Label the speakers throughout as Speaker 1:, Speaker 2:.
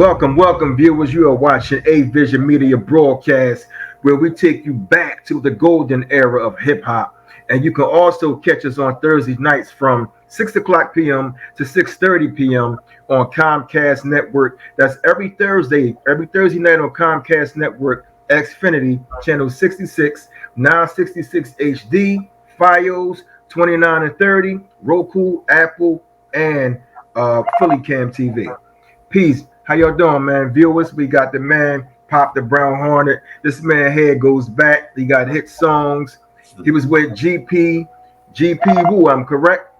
Speaker 1: Welcome, viewers. You are watching Avision Media Broadcast, where we take you back to the golden era of hip hop. And you can also catch us on Thursday nights from 6 o'clock p.m. to 6:30 p.m. on Comcast Network. That's every Thursday night on Comcast Network, Xfinity, channel 66, 966 HD, Fios 29 and 30, Roku, Apple, and Philly Cam TV. Peace. How y'all doing, man? Viewers, we got the man, Pop the Brown Hornet. This man head goes back. He got hit songs. He was with GP Woo, I'm correct?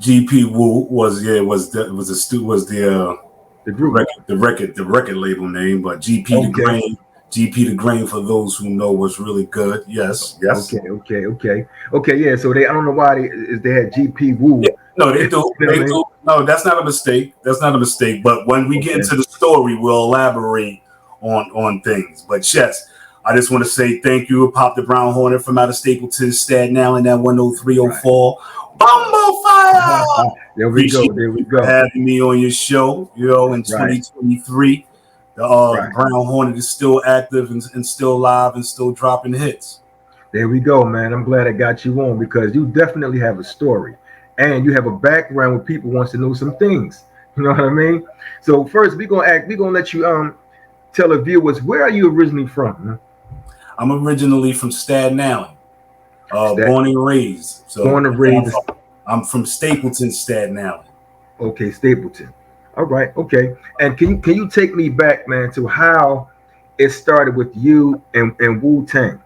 Speaker 2: GP Woo was the
Speaker 1: group.
Speaker 2: the record label name, but GP the Grain for those who know was really good. Yes.
Speaker 1: Okay. Yeah. So I don't know why they had GP Woo.
Speaker 2: Yeah, no, they do. They do. No, that's not a mistake. But when we get into the story, we'll elaborate on things. But yes, I just want to say thank you, Pop the Brown Hornet from out of Stapleton, Staten Island, at 10304. Bumble Fire!
Speaker 1: There we go.
Speaker 2: For having me on your show, in 2023. The Brown Hornet is still active and still live and still dropping hits.
Speaker 1: There we go, man. I'm glad I got you on because you definitely have a story and you have a background where people wants to know some things. You know what I mean? So first, we're gonna let you tell the viewers, where are you originally from? Huh?
Speaker 2: I'm originally from Staten Island, born and raised. I'm from Stapleton, Staten Island.
Speaker 1: Okay, Stapleton. All right, okay. And can you take me back, man, to how it started with you and Wu-Tang?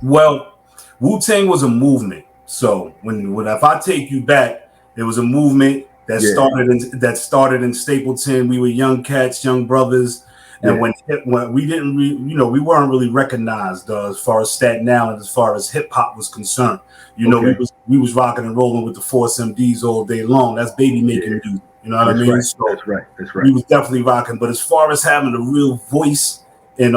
Speaker 2: Well, Wu-Tang was a movement. So if I take you back, there was a movement that started in Stapleton. We were young cats, young brothers, and when we didn't, we weren't really recognized as far as Staten Island, as far as hip hop was concerned. We was rocking and rolling with the Force MDs all day long. That's baby making music. You know what I mean?
Speaker 1: Right.
Speaker 2: So
Speaker 1: that's right.
Speaker 2: We was definitely rocking. But as far as having a real voice in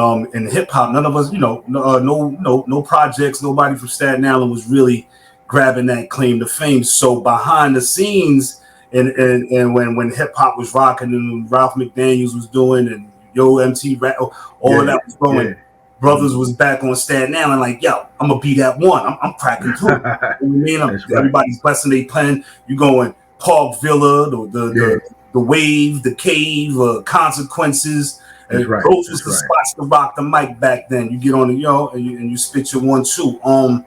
Speaker 2: hip hop, none of us, no projects, nobody from Staten Island was really grabbing that claim to fame. So behind the scenes, and when hip hop was rocking and Ralph McDaniels was doing and Yo MT Rap, all of that was going. Yeah. Brothers was back on Staten Island, like, yo, I'm gonna be that one. I'm cracking through. You know what I mean? Everybody's blessing their pen. You going Park Villa, the Wave, the Cave, Consequences. Those was the spots to rock the mic back then. You get on the and you spit your 1-2.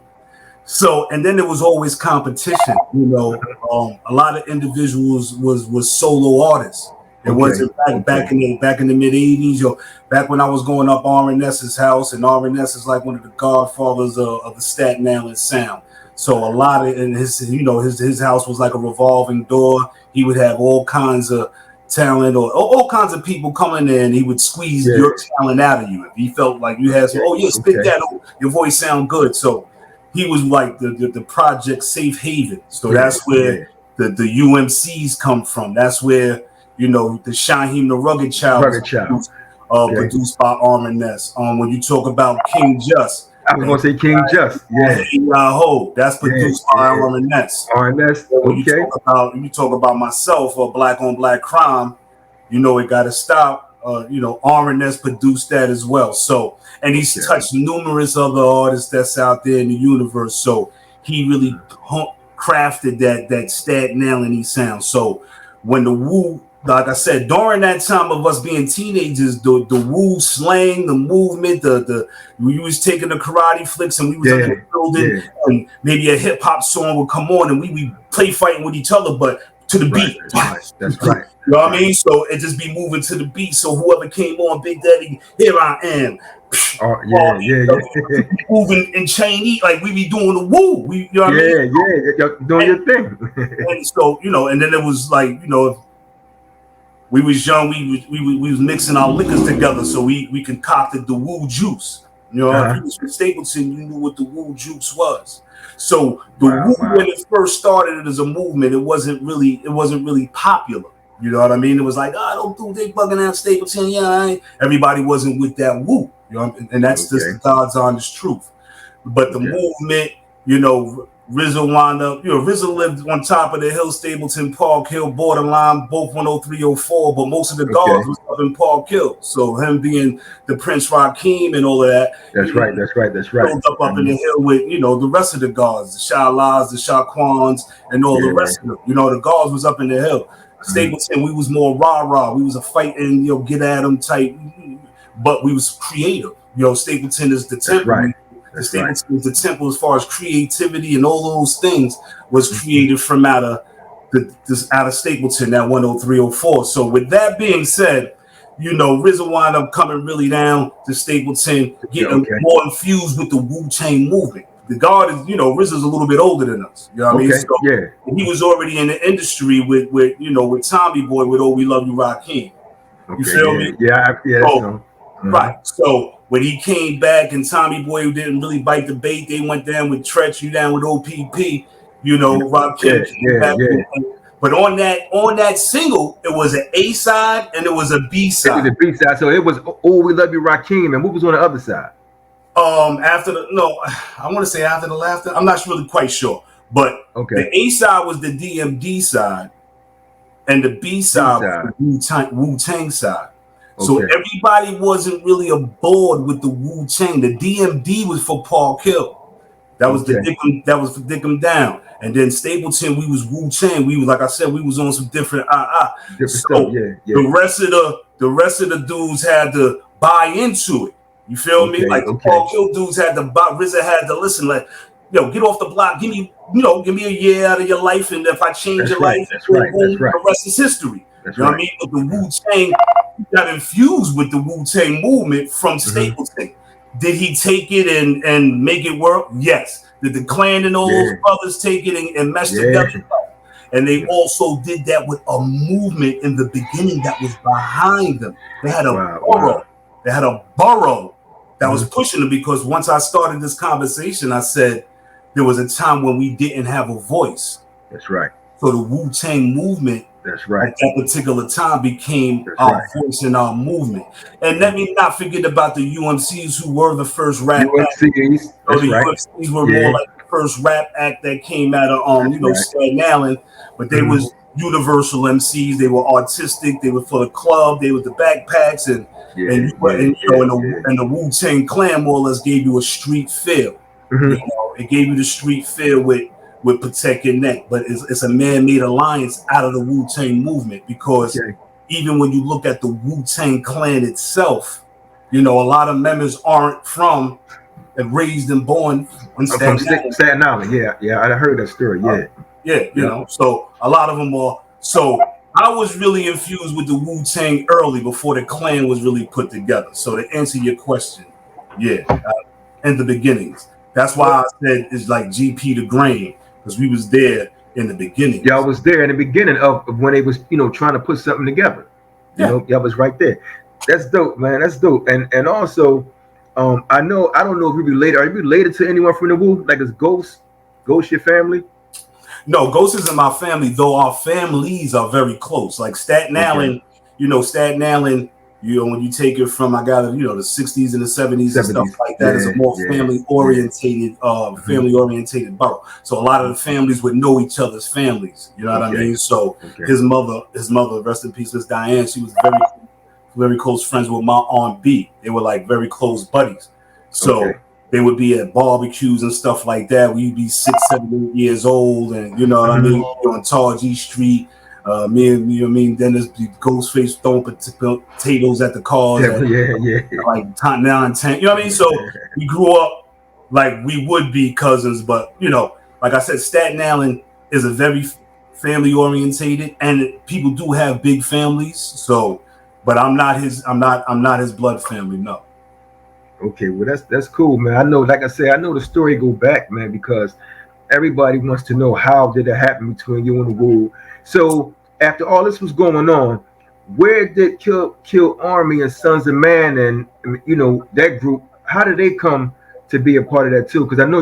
Speaker 2: So and then there was always competition. A lot of individuals was solo artists. It wasn't back in the mid 80s, back when I was going up R&S's house, and R&S is like one of the godfathers of the Staten Island sound. So a lot of his house was like a revolving door. He would have all kinds of talent or all kinds of people coming in. He would squeeze your talent out of you if he felt like you had spit that. Your voice sound good. So he was like the project safe haven. So that's where the UMCs come from. That's where the Shaheem the Rugged Child produced by R&S. When you talk about King Just.
Speaker 1: I was going to say King Just.
Speaker 2: That's produced by R&S.
Speaker 1: R&S,
Speaker 2: When you talk about myself or Black on Black Crime, it got to stop. R&S produced that as well. So, and he's touched numerous other artists that's out there in the universe. So he really crafted that Staten Island sound. So when the Wu, like I said, during that time of us being teenagers, the Wu slang, the movement, we was taking the karate flicks and we was in the building and maybe a hip hop song would come on and we play fighting with each other, but to the beat.
Speaker 1: That's right.
Speaker 2: You know what I mean? So it just be moving to the beat. So whoever came on, Big Daddy, here I am. Moving in Chinese, like we be doing the woo. You know what I mean?
Speaker 1: You're doing your thing.
Speaker 2: And so, and then it was like, we was young, we was mixing our liquors together, so we concocted the Woo juice. If you was from Stapleton, you knew what the Woo juice was. So the Woo, when it first started as a movement, it wasn't really popular. You know what I mean? It was like, don't do they bugging out Stapleton. Everybody wasn't with that Woo. And that's just the God's honest truth. But the movement, RZA wound up, RZA lived on top of the hill, Stapleton, Park Hill, borderline, both 10304, but most of the guards was up in Park Hill. So him being the Prince Rakeem and all of that.
Speaker 1: That's right.
Speaker 2: Built up in the hill with, the rest of the guards, the Shalas, the Shaquans, and all the rest of them. The guards was up in the hill. Stapleton, we was more rah-rah. We was a fighting, get at them type, but we was creative. Stapleton is the temple.
Speaker 1: Right.
Speaker 2: Stapleton is the temple as far as creativity and all those things was created from out of Stapleton, that 10304. So with that being said, RZA wound up coming really down to Stapleton, getting more infused with the Wu-Tang movement. The guard is, RZA's a little bit older than us. You know what I mean? So he was already in the industry with Tommy Boy with "Oh We Love You, Rakeem." You feel me?
Speaker 1: Yeah.
Speaker 2: Right. So when he came back and Tommy Boy didn't really bite the bait, they went down with Tretch, you down with OPP. Rakeem came back. But on that single, it was an A side and it was a B side.
Speaker 1: It was a B side. So it was "Oh We Love You, Rakeem," and what was on the other side?
Speaker 2: I want to say After the Laughter. I'm not really quite sure, but the A side was the DMD side, and the B side was the Wu-Tang side. So everybody wasn't really aboard with the Wu-Tang. The DMD was for Park Hill. That was for Dick 'em Down. And then Stapleton, we was Wu-Tang. We was, like I said, we was on some different
Speaker 1: stuff.
Speaker 2: The rest of the dudes had to buy into it. You feel me? Like the Park Hill dudes had to buy. RZA had to listen. Like, get off the block. Give me a year out of your life, and if I change your life, the rest is history. You know what I mean? But the Wu-Tang got infused with the Wu-Tang movement from Stapleton. Did he take it and make it work? Yes. Did the Clan and all those brothers take it and mesh together? And they also did that with a movement in the beginning that was behind them. They had a borough. They had a borough that was pushing them, because once I started this conversation, I said there was a time when we didn't have a voice.
Speaker 1: That's right.
Speaker 2: So the Wu-Tang movement at that particular time became our voice in our movement. And let me not forget about the UMCs, who were the first rap act. UMCs were more like the first rap act that came out of Staten Island, but they was universal MCs. They were artistic. They were for the club. They were the backpacks, and the Wu-Tang Clan more or less gave you a street feel. It gave you the street feel with Protect Your Neck, but it's a man-made alliance out of the Wu-Tang movement, because even when you look at the Wu-Tang Clan itself, a lot of members aren't from and raised and born in
Speaker 1: Staten Island. Yeah, I heard that story.
Speaker 2: So a lot of them are. So I was really infused with the Wu-Tang early, before the Clan was really put together. So to answer your question, in the beginnings, that's why I said it's like GP the Grain, because we was there in the beginning.
Speaker 1: Y'all was there in the beginning of when they was, trying to put something together. Y'all was right there. That's dope, man. That's dope. And also, I don't know if you're related. Are you related to anyone from the Wu? Like, is Ghost your family?
Speaker 2: No, Ghost isn't my family, though our families are very close. Like Staten Island, Staten Island, when you take it from, the 60s and the 70s and stuff like that, it's a more family-orientated borough. So a lot of the families would know each other's families. You know what I mean? So his mother, rest in peace, Miss Diane, she was very, very close friends with my Aunt B. They were like very close buddies. So they would be at barbecues and stuff like that. We'd be 6, 7, 8 years old, and you know what I mean, on Targy Street. Then there's the Ghostface throwing potatoes at the cars. Like 9, 10. You know what I mean? So we grew up like we would be cousins, but like I said, Staten Island is a very family orientated, and people do have big families. So, but I'm not his blood family. No.
Speaker 1: Okay, well that's cool, man. I know, like I said, I know the story go back, man, because everybody wants to know how did it happen between you and the Wu. So after all this was going on, where did Kill Army and Sons of Man and that group, how did they come to be a part of that too? Because I know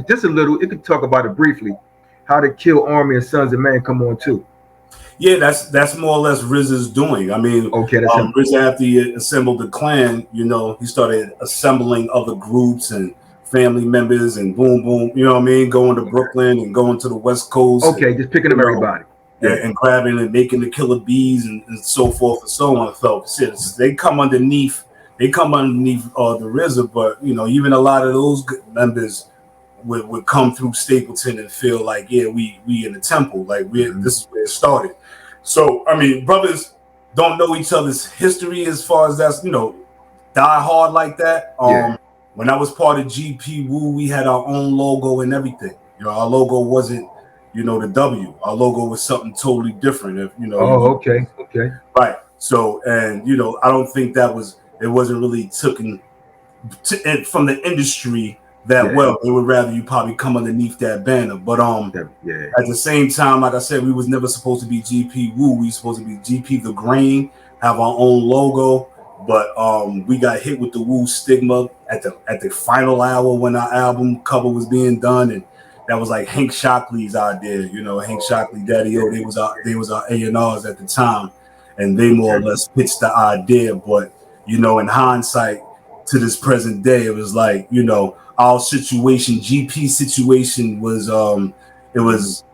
Speaker 1: just a little. You could talk about it briefly. How did Kill Army and Sons of Man come on too?
Speaker 2: Yeah, that's more or less RZA's doing. I mean, RZA, after he assembled the Clan, he started assembling other groups and family members and boom, boom, you know what I mean? Going to Brooklyn and going to the West Coast.
Speaker 1: Okay, just picking up everybody.
Speaker 2: And grabbing and making the killer bees and so forth and so on. So they come underneath the RZA, but you know, even a lot of those members would come through Stapleton and feel like, yeah, we in the temple, like this is where it started. So I mean, brothers don't know each other's history as far as that's, you know, die hard like that. When I was part of GP Woo, we had our own logo and everything. You know, our logo wasn't, you know, the W. Our logo was something totally different. If you know.
Speaker 1: Oh, okay.
Speaker 2: Right. So, and you know, I don't think it wasn't really taken from the industry that well. They would rather you probably come underneath that banner. But at the same time, like I said, we was never supposed to be GP Woo. We were supposed to be GP The Grain, have our own logo. But we got hit with the Woo stigma at the final hour when our album cover was being done, and that was like Hank Shockley's idea. You know, Hank Shockley, Daddy-O, they was our A&Rs at the time, and they more or less pitched the idea. But you know, in hindsight, to this present day, it was like, you know, our situation, GP situation was it was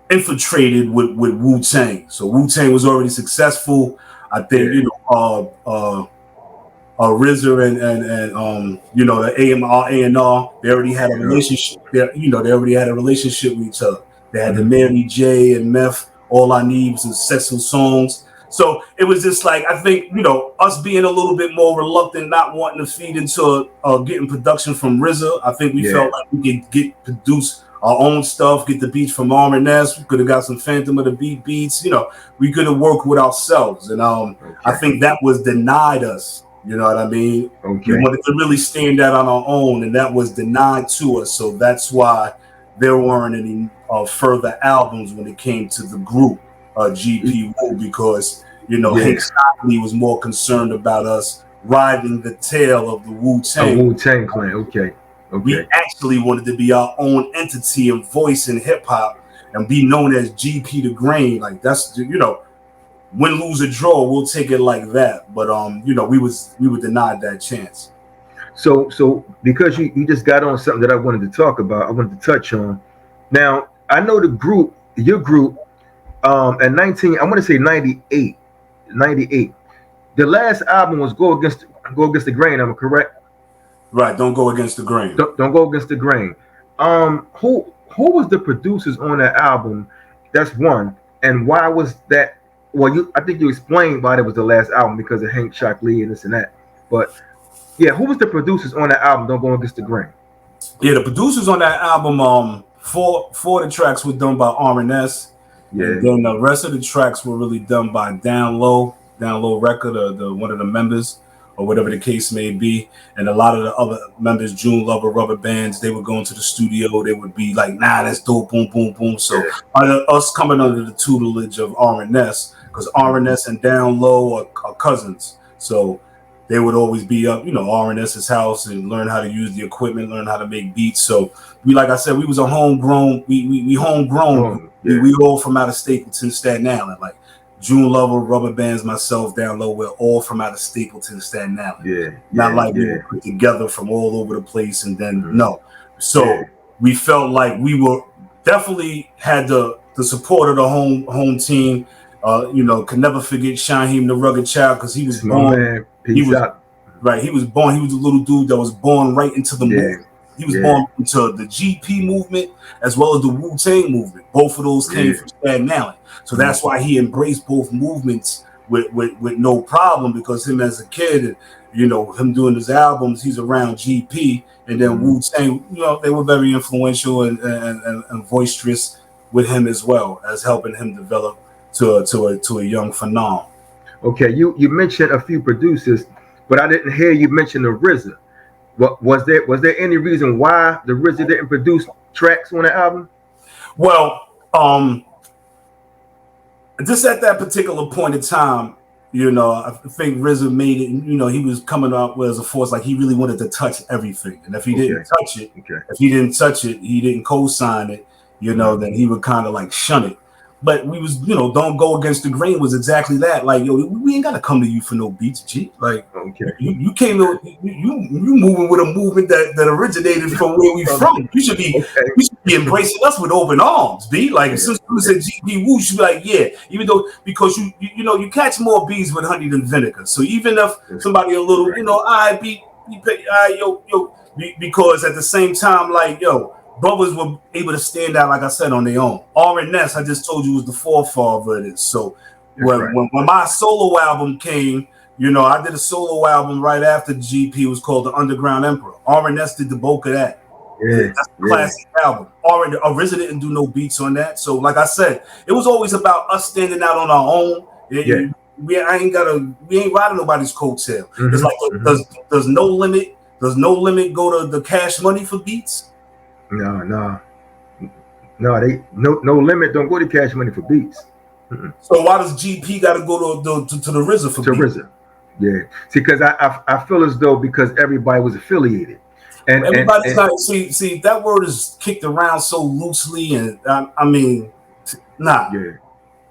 Speaker 2: infiltrated with Wu-Tang. So Wu-Tang was already successful. I think, you know, RZA and you know, the A&R, they already had a relationship. They already had a relationship with each other. They had the Mary J and Meth, All I Need was some sexual songs. So it was just like, I think, you know, us being a little bit more reluctant, not wanting to feed into getting production from RZA. I think we felt like we could produce our own stuff, get the beats from R&S. We could have got some Phantom of the Beat beats. You know, we could have worked with ourselves. And I think that was denied us. You know what I mean? We wanted to really stand out on our own, and that was denied to us. So that's why there weren't any further albums when it came to the group GP Woo, because, you know, Hank Stockley was more concerned about us riding the tail of the Wu-Tang.
Speaker 1: Wu-Tang Clan, okay.
Speaker 2: We actually wanted to be our own entity and voice in hip hop and be known as GP The Grain. Like, that's, you know, win, lose, or draw, we'll take it like that. But you know, we were denied that chance.
Speaker 1: So because you just got on something that I wanted to talk about, I wanted to touch on. Now, I know your group, at 19, I want to say 98. The last album was Go Against the Grain, am I correct?
Speaker 2: Right, Don't Go Against the Grain.
Speaker 1: Don't Go Against the Grain. Who was the producers on that album? That's one. And why was that? Well, I think you explained why it was the last album, because of Hank Shockley and this and that. But yeah, who was the producers on that album, Don't Go Against the Grain?
Speaker 2: Yeah, the producers on that album, four of the tracks were done by R&S. Yeah. And then the rest of the tracks were really done by Low Recka, the one of the members, or whatever the case may be. And a lot of the other members, June Luva, Rubbabandz, they would go into the studio. They would be like, nah, that's dope, boom, boom, boom. So us coming under the tutelage of R&S, because R&S and Down Low are cousins. So they would always be up, you know, R&S's house and learn how to use the equipment, learn how to make beats. So we, like I said, we was a homegrown, we homegrown. We all from out of Stapleton, Staten Island. Like June Luva, Rubbabandz, myself, Down Low, we're all from out of Stapleton, Staten Island. Not like we were put together from all over the place and then no. So we felt like we were definitely had the support of the home team. You know, can never forget Shaheem the Rugged Child, because he was born. He was born. He was a little dude that was born right into the movement. He was born into the GP movement as well as the Wu-Tang movement. Both of those came from Staten Island. So that's why he embraced both movements with no problem, because him as a kid, and you know, him doing his albums, he's around GP, and then Wu-Tang, you know, they were very influential and boisterous with him as well, as helping him develop to a young phenom.
Speaker 1: Okay, you mentioned a few producers, but I didn't hear you mention the RZA. Was there any reason why the RZA didn't produce tracks on the album?
Speaker 2: Well, just at that particular point in time, you know, I think RZA made it. You know, he was coming up with as a force, like he really wanted to touch everything, and if he didn't touch it, he didn't co-sign it, you know, then he would kind of like shun it. but we was, don't go against the grain was exactly that. Like, yo, we ain't gotta come to you for no beats, G. Like,
Speaker 1: Okay.
Speaker 2: you came to you moving with a movement that originated from where we from. You should be embracing us with open arms, B. Like, as soon as you said GB Woo, you should be like, yeah. Even though because you catch more bees with honey than vinegar. So even if somebody a little, because at the same time, like, yo, brothers were able to stand out, like I said, on their own. R&S, I just told you, was the forefather of this. So when my solo album came, I did a solo album right after GP. It was called The Underground Emperor. R&S did the bulk of that. Yeah, that's a classic album. RZA didn't do no beats on that. So, like I said, it was always about us standing out on our own. We ain't riding nobody's coattail. It's like does No Limit go to the Cash Money for beats?
Speaker 1: No, No Limit don't go to Cash Money for beats.
Speaker 2: So why does GP got to go to the RZA for beats?
Speaker 1: RZA. Yeah, see, because I feel as though because everybody was affiliated, and
Speaker 2: everybody's not. See, that word is kicked around so loosely, and I mean, nah. Yeah.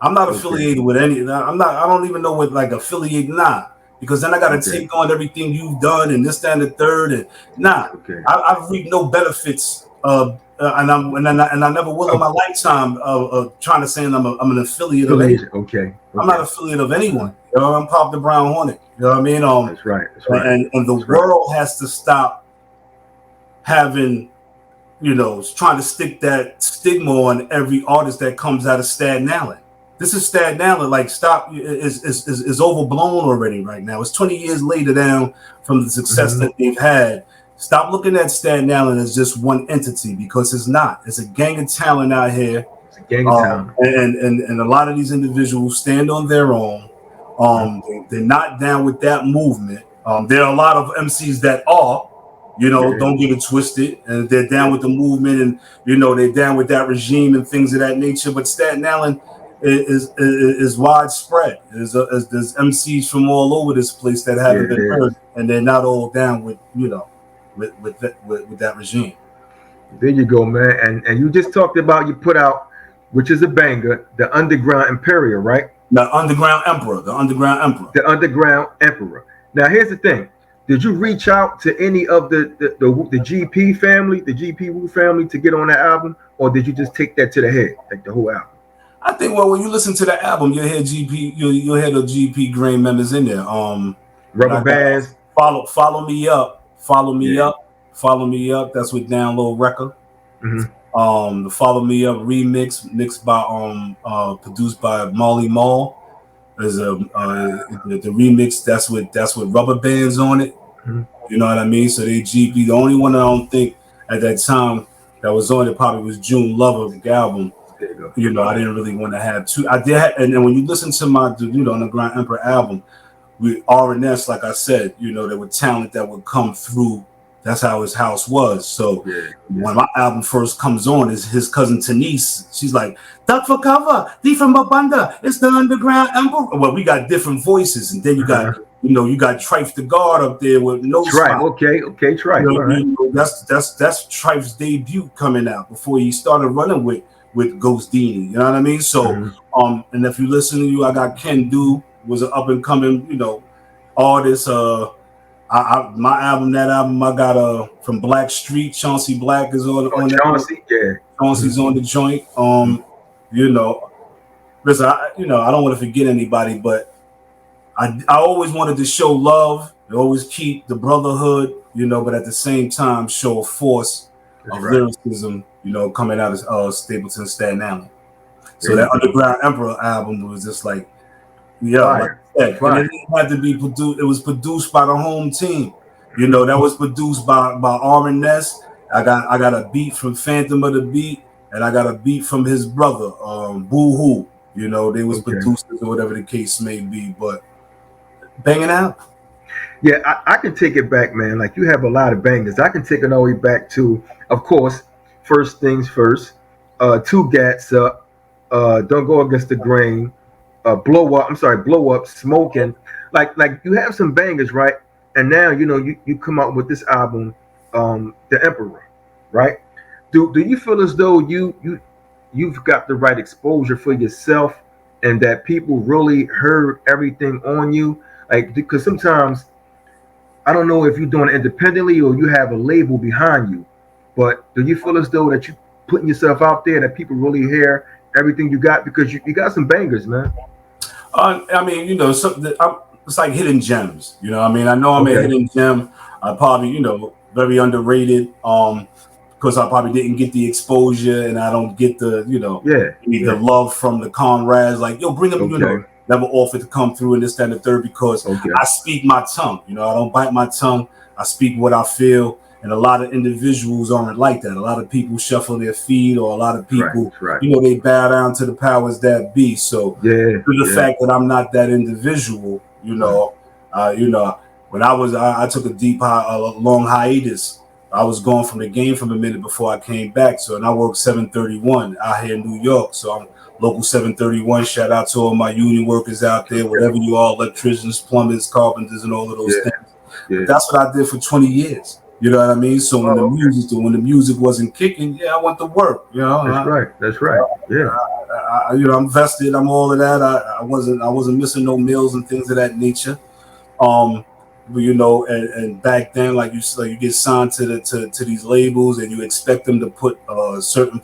Speaker 2: I'm not affiliated with any. I'm not. I don't even know what like affiliate. Nah, because then I got to take on everything you've done and this, that, and the third, and nah. I've reaped no benefits. And I never will in my lifetime trying to say I'm an affiliate of anyone.
Speaker 1: Okay.
Speaker 2: I'm not affiliate of anyone. I'm Pop the Brown Hornet. You know what I mean?
Speaker 1: That's right.
Speaker 2: And the world has to stop having, trying to stick that stigma on every artist that comes out of Staten Island. This is Staten Island. Like, stop is overblown already right now. It's 20 years later down from the success that they've had. Stop looking at Staten Island as just one entity, because it's not. It's a gang of talent out here.
Speaker 1: It's a gang of talent.
Speaker 2: And a lot of these individuals stand on their own. They're not down with that movement. There are a lot of MCs that are, don't get it twisted, and they're down with the movement, and they're down with that regime and things of that nature. But Staten Island is widespread. There's MCs from all over this place that haven't been heard, and they're not all down with with that regime.
Speaker 1: There you go, man. And you just talked about, you put out, which is a banger, the Underground Imperial, right?
Speaker 2: The Underground Emperor. The Underground Emperor.
Speaker 1: The Underground Emperor. Now, here's the thing. Did you reach out to any of the GP family, the GP Woo family, to get on that album, or did you just take that to the head, like the whole album?
Speaker 2: I think, well, when you listen to the album, you'll hear you'll hear the GP Grain members in there.
Speaker 1: Rubbabandz.
Speaker 2: Follow me up. Follow me up. That's with Down Low Recka. The Follow Me Up remix, mixed by produced by Molly Mall. There's the remix that's with Rubbabandz on it. You know what I mean? So they GP. The only one I don't think at that time that was on it probably was June Luva, the album. I didn't really want to have two. I did, and then when you listen to my Underground Emperor album with R&S, like I said, there were talent that would come through. That's how his house was. So when my album first comes on, is his cousin Tanise. She's like, "Duck for cover, D from Babanda. It's the Underground Emperor." Well, we got different voices, and then you got you got Trife the Guard up there with no
Speaker 1: Trife. Okay, Trife.
Speaker 2: That's Trife's debut coming out before he started running with Ghost Dini. You know what I mean? So and if you listen to I got Ken Du, was an up and coming artist. My album, I got from Black Street. Chauncey Black is on
Speaker 1: Chauncey,
Speaker 2: Chauncey's on the joint. Listen, I don't want to forget anybody, but I always wanted to show love, always keep the brotherhood, but at the same time show a force of lyricism, coming out of Stapleton, Staten Island. So that Underground Emperor album was just like, and it didn't have to be produced. It was produced by the home team. That was produced by R&S. I got a beat from Phantom of the Beat, and I got a beat from his brother, Boo Hoo. They was producers or whatever the case may be, but banging out.
Speaker 1: Yeah, I can take it back, man. Like, you have a lot of bangers. I can take it all the way back to, of course, First Things First, Two Gats Up, Don't Go Against the Grain, Blow Up, Smoking. Like you have some bangers, right? And now you come out with this album, The Emperor, right? Do you feel as though you you've got the right exposure for yourself, and that people really heard everything on you. Like, because sometimes I don't know if you're doing it independently or you have a label behind you, but do you feel as though that you putting yourself out there, that people really hear everything you got, because you got some bangers, man.
Speaker 2: I mean, it's like hidden gems. I mean, I know I'm a
Speaker 1: Okay.
Speaker 2: hidden gem. I probably, very underrated. Because I probably didn't get the exposure, and I don't get the,
Speaker 1: Yeah.
Speaker 2: the
Speaker 1: Yeah.
Speaker 2: love from the comrades. Like, yo, bring them,
Speaker 1: Okay.
Speaker 2: never offered to come through and this, that, and the third, because
Speaker 1: Okay.
Speaker 2: I speak my tongue. I don't bite my tongue. I speak what I feel. And a lot of individuals aren't like that. A lot of people shuffle their feet, or a lot of
Speaker 1: Right.
Speaker 2: people,
Speaker 1: That's right.
Speaker 2: they bow down to the powers that be. So,
Speaker 1: Yeah.
Speaker 2: through the
Speaker 1: Yeah.
Speaker 2: fact that I'm not that individual, when I took a long hiatus. I was gone from the game for a minute before I came back. So, and I work 731 out here in New York. So I'm local 731. Shout out to all my union workers out there, whatever you are, electricians, plumbers, carpenters, and all of those
Speaker 1: Yeah.
Speaker 2: things.
Speaker 1: Yeah.
Speaker 2: But that's what I did for 20 years. You know what I mean? So when
Speaker 1: Oh, okay.
Speaker 2: when the music wasn't kicking, I went to work.
Speaker 1: That's right. That's right. Yeah.
Speaker 2: I'm vested. I'm all of that. I wasn't missing no meals and things of that nature. And back then, like you get signed to these labels, and you expect them to put certain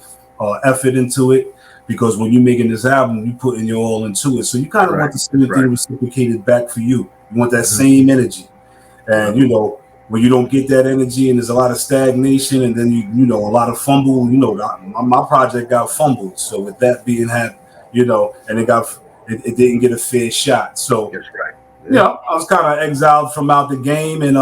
Speaker 2: effort into it, because when you're making this album, you putting your all into it. So you kind of
Speaker 1: Right.
Speaker 2: want the same
Speaker 1: Right.
Speaker 2: thing reciprocated back for you. You want that
Speaker 1: Mhm.
Speaker 2: same energy, and when you don't get that energy, and there's a lot of stagnation, and then a lot of fumble. My project got fumbled. So with that being had, and it didn't get a fair shot. So.
Speaker 1: That's right. Yeah.
Speaker 2: I was kind of exiled from out the game, and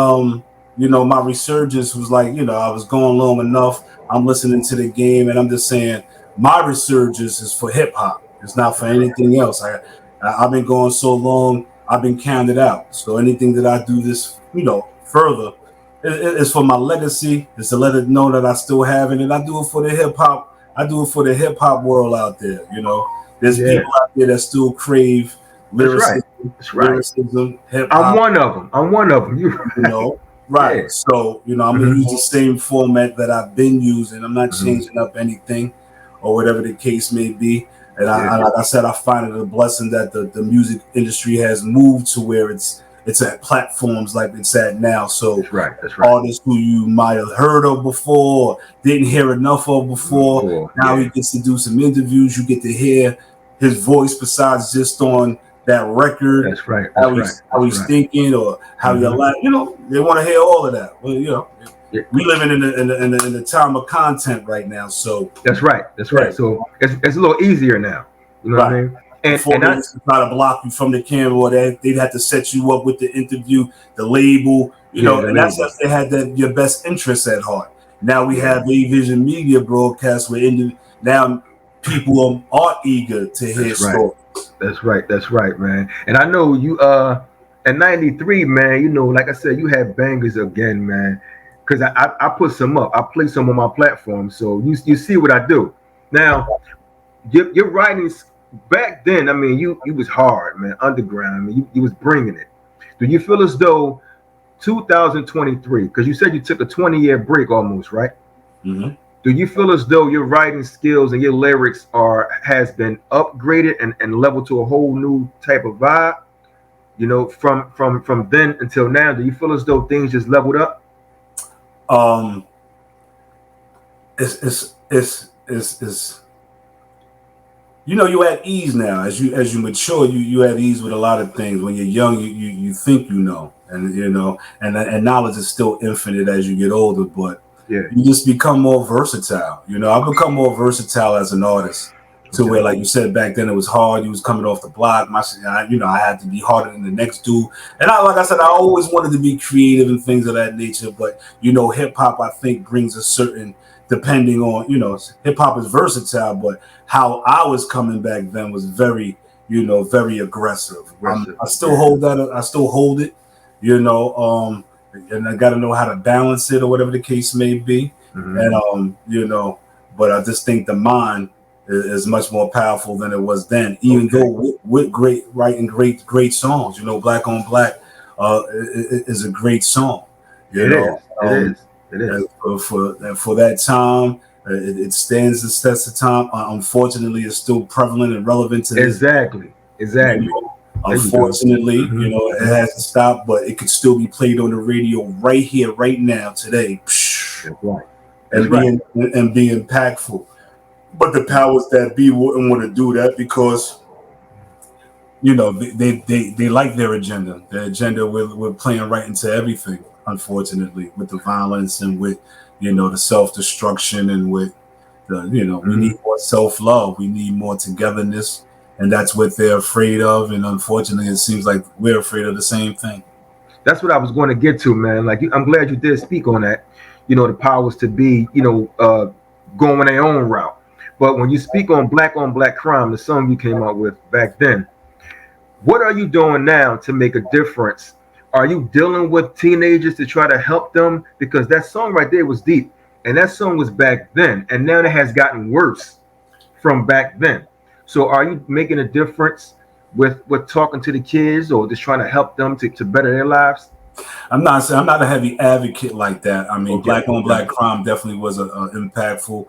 Speaker 2: my resurgence was like, I was going long enough. I'm listening to the game, and I'm just saying, my resurgence is for hip hop. It's not for anything else. I've been going so long, I've been counted out. So anything that I do this, further, it's for my legacy. It's to let it know that I still have it, and I do it for the hip hop. I do it for the hip hop world out there. There's
Speaker 1: Yeah.
Speaker 2: people out there that still crave
Speaker 1: That's right.
Speaker 2: lyricism,
Speaker 1: That's right.
Speaker 2: hip
Speaker 1: I'm
Speaker 2: hop,
Speaker 1: one of them. I'm one of them. You right.
Speaker 2: right.
Speaker 1: Yeah.
Speaker 2: So, I'm gonna use the same format that I've been using. I'm not changing up anything, or whatever the case may be. And like I said, I find it a blessing that the music industry has moved to where it's at platforms like it's at now. So
Speaker 1: That's right. That's right.
Speaker 2: artists who you might have heard of before, didn't hear enough of before, now he gets to do some interviews. You get to hear his voice besides just on that record.
Speaker 1: That's right.
Speaker 2: How he's thinking, or how he like. They want to hear all of that. Well, we living in the time of content right now. So
Speaker 1: that's right. That's right. So it's a little easier now. You know what I mean?
Speaker 2: Before they used to try to block you from the camera, or they'd have to set you up with the interview, the label, and that's if they had your best interests at heart. Now we have Avision Media Broadcast, where now people are eager to hear stories.
Speaker 1: That's right. That's right, man. And I know you in '93, man, like I said, you had bangers again, man. Cause I put some up. I play some on my platform. So you see what I do. Now, your writings back then, I mean, you was hard, man, underground. I mean, you was bringing it. Do you feel as though 2023, because you said you took a 20-year break almost, right?
Speaker 2: Mm-hmm.
Speaker 1: Do you feel as though your writing skills and your lyrics has been upgraded and leveled to a whole new type of vibe? From then until now, do you feel as though things just leveled up?
Speaker 2: It's you're at ease now. As you mature, you at ease with a lot of things. When you're young, you think and and knowledge is still infinite as you get older, but you just become more versatile. I've become more versatile as an artist, to where, like you said, back then it was hard. You was coming off the block. I had to be harder than the next dude. And like I said, I always wanted to be creative and things of that nature. But hip hop, I think, brings a certain, depending on, hip hop is versatile, but how I was coming back then was very, very aggressive. I still hold that. I still hold it, and I got to know how to balance it, or whatever the case may be. Mm-hmm. And, but I just think the mind is much more powerful than it was then, even though with great writing, great songs. Black on Black is a great song.
Speaker 1: It is.
Speaker 2: For that time, It stands the test of time. Unfortunately, it's still prevalent and relevant to this.
Speaker 1: Exactly.
Speaker 2: Unfortunately,
Speaker 1: Mm-hmm.
Speaker 2: it has to stop, but it could still be played on the radio right here, right now, today.
Speaker 1: That's right.
Speaker 2: And be impactful. But the powers that be wouldn't want to do that because they like their agenda. Their agenda we're playing right into everything, unfortunately, with the violence and with the self-destruction and with the we need more self-love, we need more togetherness, and that's what they're afraid of. And unfortunately, it seems like we're afraid of the same thing.
Speaker 1: That's what I was going to get to, man. Like, I'm glad you did speak on that. The powers to be, going their own route. But when you speak on black crime, the song you came out with back then, what are you doing now to make a difference? Are you dealing with teenagers to try to help them? Because that song right there was deep, and that song was back then, and now it has gotten worse from back then. So, are you making a difference with talking to the kids, or just trying to help them to better their lives?
Speaker 2: I'm not a heavy advocate like that. I mean,
Speaker 1: Okay.
Speaker 2: black on black crime definitely was a impactful.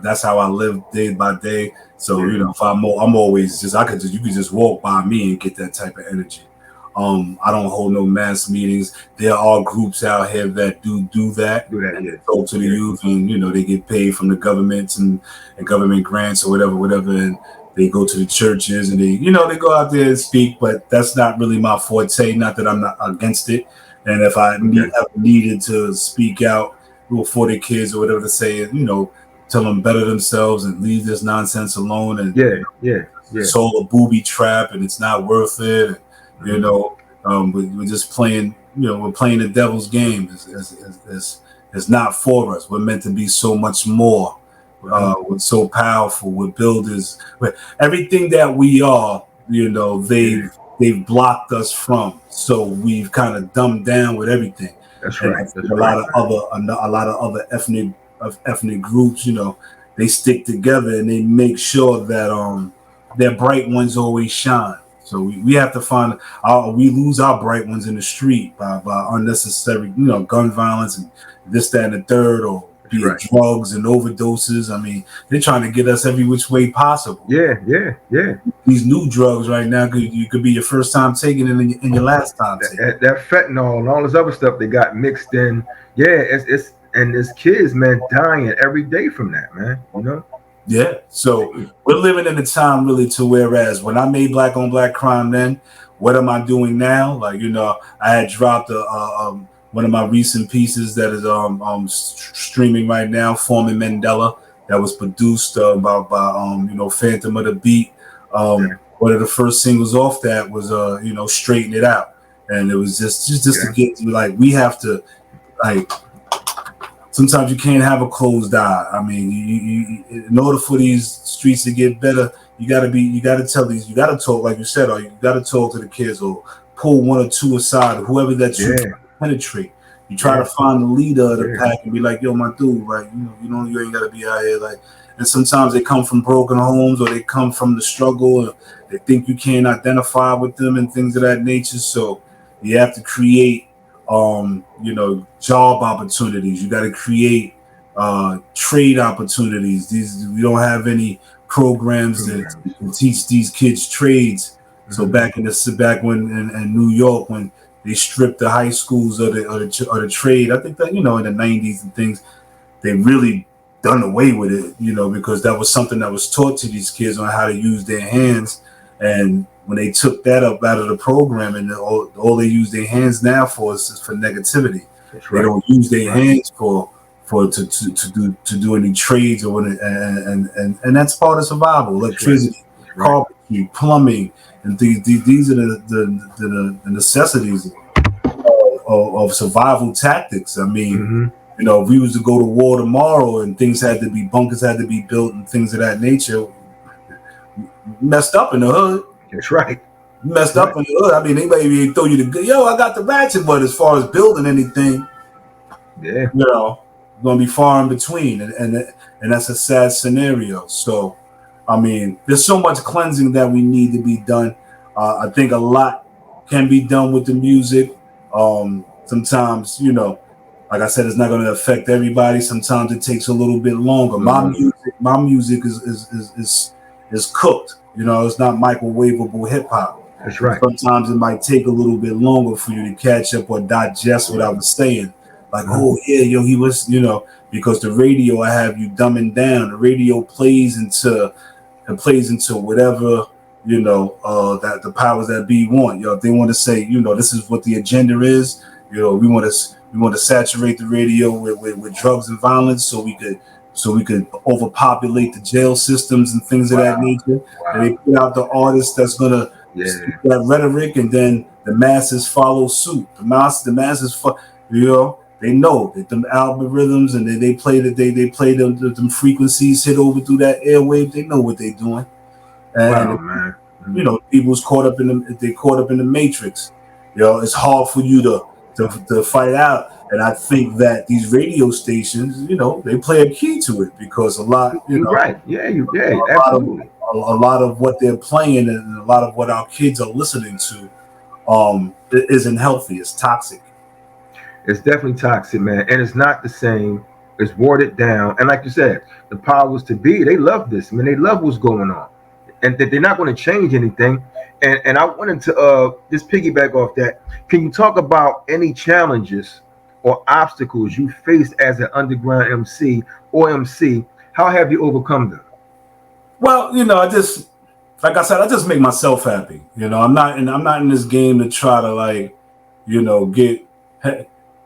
Speaker 2: That's how I live day by day. So if I'm always you could just walk by me and get that type of energy. I don't hold no mass meetings. There are groups out here that do that. And they talk to the youth, and they get paid from the governments and government grants or whatever, and they go to the churches and they go out there and speak. But that's not really my forte. Not that I'm not against it. And if I needed to speak out for the kids or whatever to say, tell them better themselves and leave this nonsense alone. And it's all a booby trap and it's not worth it. We're just playing. We're playing the devil's game. It's not for us. We're meant to be so much more. We're so powerful. We're builders. Everything that we are, they've blocked us from. So we've kind of dumbed down with everything.
Speaker 1: That's right.
Speaker 2: A lot of other ethnic groups, they stick together and they make sure that their bright ones always shine. So we have to find we lose our bright ones in the street by unnecessary, gun violence and this, that, and the third, or be it drugs and overdoses. I mean, they're trying to get us every which way possible.
Speaker 1: Yeah.
Speaker 2: These new drugs right now, you could be your first time taking it and your last time taking it.
Speaker 1: That fentanyl and all this other stuff they got mixed in. Yeah, it's and there's kids, man, dying every day from that, man.
Speaker 2: Yeah. So we're living in a time really to whereas when I made black on black crime then, what am I doing now? Like, I had dropped one of my recent pieces that is streaming right now, Foreman Mandela, that was produced by Phantom of the Beat. One of the first singles off that was Straighten It Out. And it was just to get like, we have to, like, sometimes you can't have a closed eye. I mean, you in order for these streets to get better, you gotta talk, like you said, or you gotta talk to the kids or pull one or two aside, whoever that you penetrate. You try to find the leader of the pack and be like, yo, my dude, like, you ain't gotta be out here, like. And sometimes they come from broken homes or they come from the struggle, or they think you can't identify with them and things of that nature. So you have to create job opportunities. You got to create trade opportunities. We don't have any programs that teach these kids trades. So back when in New York, when they stripped the high schools of the trade, I think that in the 90s and things, they really done away with it. Because that was something that was taught to these kids on how to use their hands. And when they took that up out of the program, and all they use their hands now for is for negativity. They don't use their hands to do any trades or and that's part of survival. Electricity, carpentry, plumbing, and these are the necessities of survival tactics. I mean, if we was to go to war tomorrow and bunkers had to be built and things of that nature, messed up in the hood.
Speaker 1: That's right.
Speaker 2: Messed up in the hood. I mean, they maybe throw you I got the ratchet, but as far as building anything, gonna be far in between, and that's a sad scenario. So, I mean, there's so much cleansing that we need to be done. I think a lot can be done with the music. Sometimes, like I said, it's not going to affect everybody. Sometimes it takes a little bit longer. My music is cooked. You know, it's not microwavable hip hop.
Speaker 1: That's right.
Speaker 2: Sometimes it might take a little bit longer for you to catch up or digest what I was saying. Like, oh yeah, yo, he was, you know, because the radio, I have you dumbing down. The radio plays into whatever, you know, that the powers that be want. Yo, if they want to say, you know, this is what the agenda is, you know, we want to saturate the radio with drugs and violence, so we could overpopulate the jail systems and things of that nature. And they put out the artist that's gonna speak that rhetoric, and then the masses follow suit. The masses, you know, they know that them algorithms, and they play that they play them frequencies hit over through that airwave. They know what they're doing, and
Speaker 1: man.
Speaker 2: You know, people's caught up in the matrix. You know, it's hard for you to fight out. And I think that these radio stations, you know, they play a key to it, because a lot, you know,
Speaker 1: absolutely.
Speaker 2: A lot of what they're playing and a lot of what our kids are listening to, isn't healthy. It's toxic.
Speaker 1: It's definitely toxic, man, and it's not the same. It's watered down, and like you said, the powers to be, they love this. I mean, they love what's going on, and that they're not going to change anything. And I wanted to just piggyback off that. Can you talk about any challenges or obstacles you faced as an underground MC or MC? How have you overcome them?
Speaker 2: Well, you know, like I said, I just make myself happy. You know, I'm not in this game to try to, like, you know,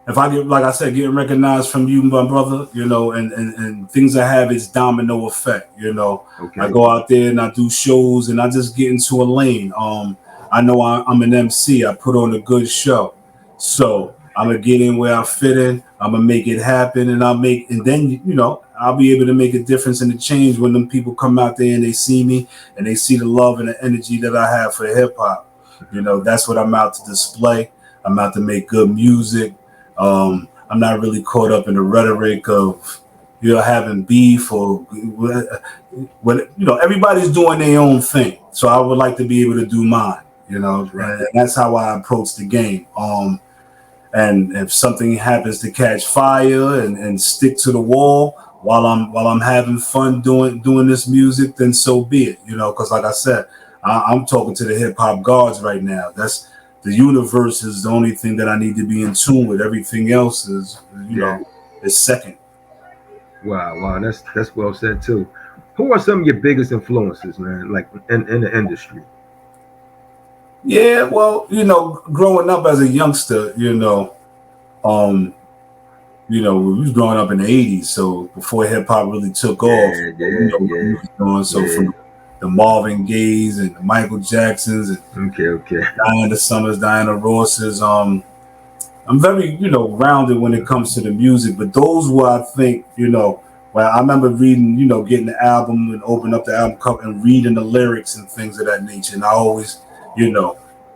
Speaker 2: if I get, like I said, getting recognized from you, my brother, you know, and things I have its domino effect. You know, I go out there and I do shows and I just get into a lane. I know I'm an MC. I put on a good show, so I'm gonna get in where I fit in. I'm gonna make it happen, and then, you know, I'll be able to make a difference and a change when them people come out there and they see me and they see the love and the energy that I have for hip hop. You know, that's what I'm out to display. I'm out to make good music. I'm not really caught up in the rhetoric of, you know, having beef or when, you know, everybody's doing their own thing. So I would like to be able to do mine, you know, and that's how I approach the game. And if something happens to catch fire and stick to the wall while I'm having fun doing this music, then so be it, you know, because like I said, I'm talking to the hip hop gods right now. That's the universe is the only thing that I need to be in tune with. Everything else is, you know, is second.
Speaker 1: Wow, that's well said too. Who are some of your biggest influences, man, like in the industry?
Speaker 2: Yeah, well, you know, growing up as a youngster, we was growing up in the 80s, so before hip hop really took off, from the Marvin Gayes and the Michael Jacksons and Diana Summers, Diana Rosses. I'm very, rounded when it comes to the music, but those were, I think, well, I remember reading, getting the album and opening up the album cover and reading the lyrics and things of that nature. And I always,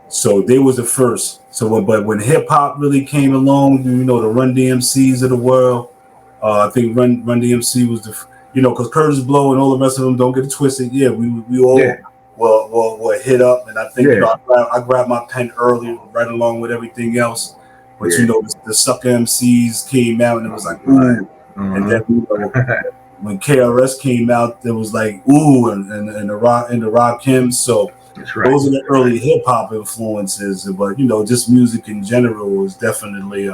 Speaker 2: so they was the first. So, but when hip hop really came along, the Run DMCs of the world, I think Run DMC was the, because Curtis Blow and all the rest of them, don't get it twisted. Yeah, we all were hit up, and I think I grabbed my pen early, right along with everything else. But the Sucker MCs came out, and it was like ooh, and then when KRS came out, it was like ooh, and the rock hymns. So those are the early hip hop influences. But just music in general was definitely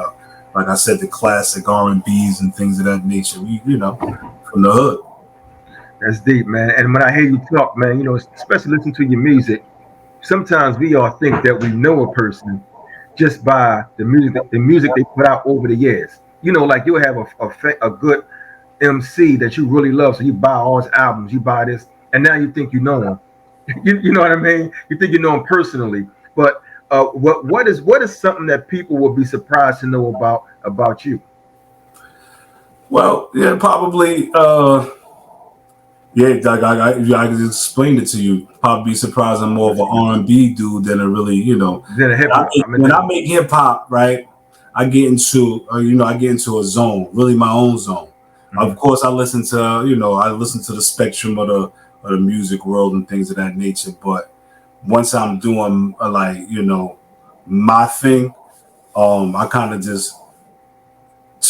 Speaker 2: like I said, the classic R&Bs and things of that nature. We from the hood.
Speaker 1: That's deep, man. And when I hear you talk, man, especially listen to your music, sometimes we all think that we know a person just by the music they put out over the years. Like you'll have a good MC that you really love, so you buy all his albums, you buy this, and now you think you know him. You know what I mean? You think you know him personally, but what is something that people will be surprised to know about you?
Speaker 2: Well, yeah, probably. I can explain it to you. Probably be surprised I'm more of an R&B dude than a really,
Speaker 1: Than a hip hop.
Speaker 2: When I make hip hop, right, I get into, a zone, really my own zone. Mm-hmm. Of course, I listen to the spectrum of the music world and things of that nature. But once I'm doing my thing, I kind of just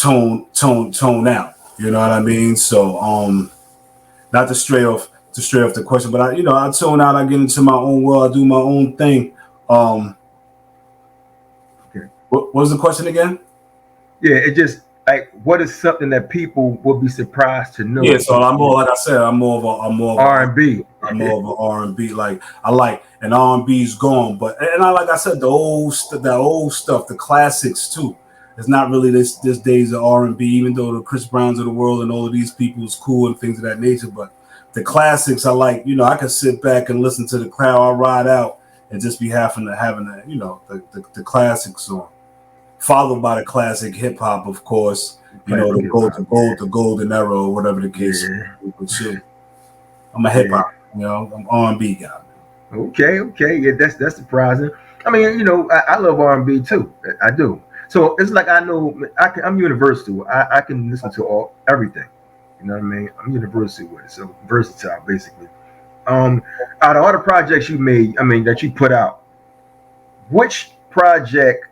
Speaker 2: tone out. You know what I mean? So not to stray off the question, but I tune out. I get into my own world. I do my own thing.
Speaker 1: Okay.
Speaker 2: What was the question again?
Speaker 1: Yeah, it just like what is something that people would be surprised to know?
Speaker 2: Yeah, so I'm more like I said, I'm more of
Speaker 1: R&B.
Speaker 2: I'm more of an R&B. Like I like, and R&B's gone, but and I like I said, the old stuff, the classics too. It's not really this days of R&B, even though the Chris Browns of the world and all of these people is cool and things of that nature. But the classics, I like. I can sit back and listen to the crowd. I ride out and just be having the classic song, followed by the classic hip hop, of course. The golden era or whatever the case. Yeah. I'm a hip hop, I'm R&B guy.
Speaker 1: Okay, yeah, that's surprising. I mean, I love R&B too. I do. So it's like I know I'm universal. I can listen to everything. You know what I mean? I'm universal with it, so versatile basically. Out of all the projects you made, I mean that you put out, which project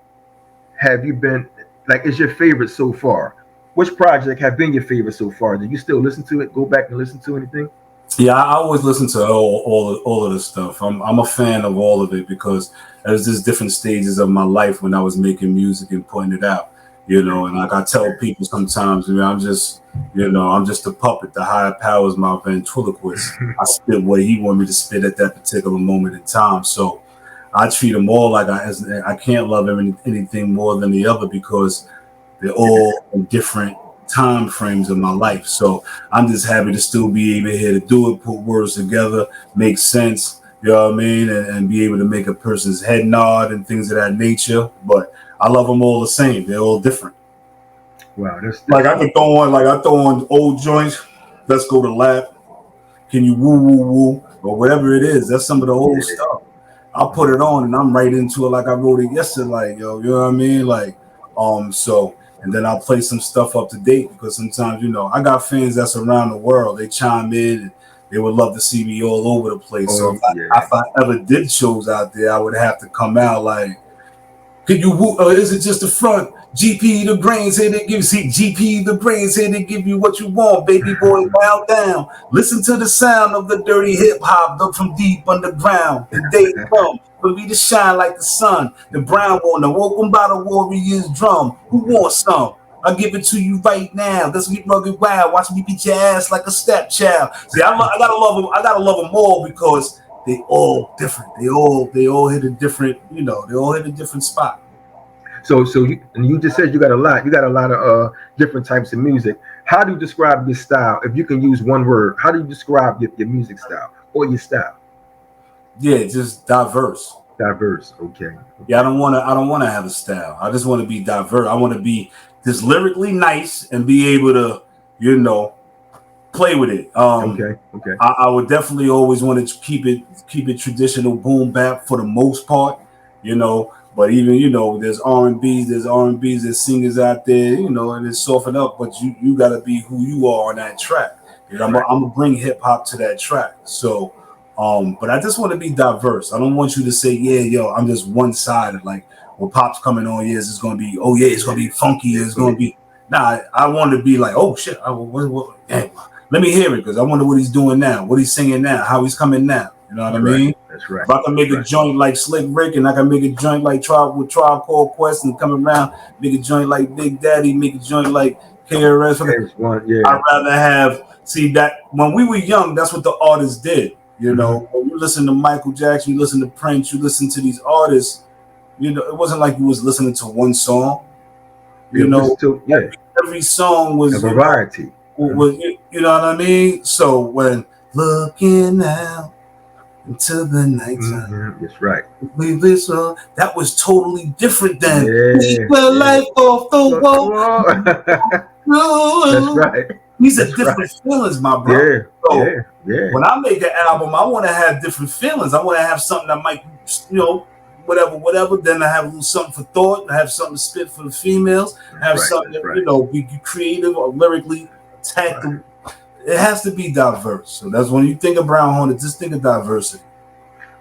Speaker 1: have you been like is your favorite so far? Which project have been your favorite so far? Do you still listen to it? Go back and listen to anything?
Speaker 2: Yeah, I always listen to all of this stuff. I'm a fan of all of it because there's just different stages of my life when I was making music and putting it out. And like I tell people sometimes, I'm just a puppet. The higher power is my ventriloquist. I spit what he want me to spit at that particular moment in time. So I treat them all like I can't love anything more than the other because they're all in different time frames of my life. So I'm just happy to still be able here to do it, put words together, make sense, you know what I mean, and be able to make a person's head nod and things of that nature. But I love them all the same. They're all different.
Speaker 1: Wow, that's
Speaker 2: like I throw on old joints. Let's go to lap. Can you woo woo woo or whatever it is? That's some of the old stuff. I'll put it on and I'm right into it like I wrote it yesterday. Like, yo, you know what I mean? Like, and then I'll play some stuff up to date because sometimes, I got fans that's around the world. They chime in and they would love to see me all over the place. So if I ever did shows out there, I would have to come out like, could you woo? Is it just the front? GP the brains here to give GP the brains here to give you what you want, baby boy. Bow down. Listen to the sound of the dirty hip hop up from deep underground. The day come for me to shine like the sun. The Brown Hornet, welcome by the Warriors drum. Who wants some? I'll give it to you right now. Let's get rugged wild. Watch me beat your ass like a stepchild. See, I gotta love them. I gotta love them all because they all different. They all hit a different. They all hit a different spot.
Speaker 1: So you just said you got a lot of different types of music. How do you describe your style? If you can use one word, how do you describe your music style or your style?
Speaker 2: Yeah, just diverse.
Speaker 1: Diverse, okay.
Speaker 2: Yeah, I don't want to have a style. I just want to be diverse. I want to be just lyrically nice and be able to, play with it.
Speaker 1: Okay.
Speaker 2: I would definitely always want to keep it traditional boom bap for the most part, But even there's R&Bs, there's singers out there, and it's soften up. But you got to be who you are on that track. I'm gonna bring hip hop to that track. So, but I just want to be diverse. I don't want you to say, yeah, yo, I'm just one sided. Like, well, pop's coming on, yes, it's gonna be, oh yeah, it's gonna be funky. It's gonna be. Nah, I want to be like, oh shit, let me hear it because I wonder what he's doing now, what he's singing now, how he's coming now. You know what I mean?
Speaker 1: That's right.
Speaker 2: If I can make a joint like Slick Rick and I can make a joint like Tribe Called Quest and come around, make a joint like Big Daddy, make a joint like KRS. I'd rather have, see that when we were young, that's what the artists did. When you listen to Michael Jackson, you listen to Prince, you listen to these artists, it wasn't like you was listening to one song. Every song was
Speaker 1: a variety.
Speaker 2: You know what I mean? So when looking out into the nighttime,
Speaker 1: that's right.
Speaker 2: That was totally different than the life off the wall.
Speaker 1: That's right.
Speaker 2: These are different feelings, my brother.
Speaker 1: Yeah.
Speaker 2: When I make an album, I want to have different feelings. I want to have something that might, whatever. Then I have a little something for thought. I have something to spit for the females. I have something that, be creative or lyrically tactical. It has to be diverse. So that's when you think of Brown Hornet, just think of diversity.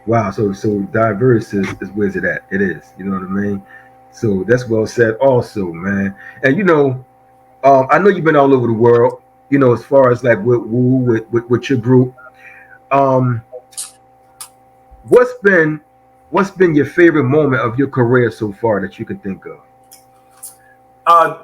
Speaker 1: Wow. So diverse is where's it at? It is. You know what I mean? So that's well said also, man. And I know you've been all over the world. As far as like with Woo, with your group. Um, what's been what's been your favorite moment of your career so far that you can think of?
Speaker 2: Uh,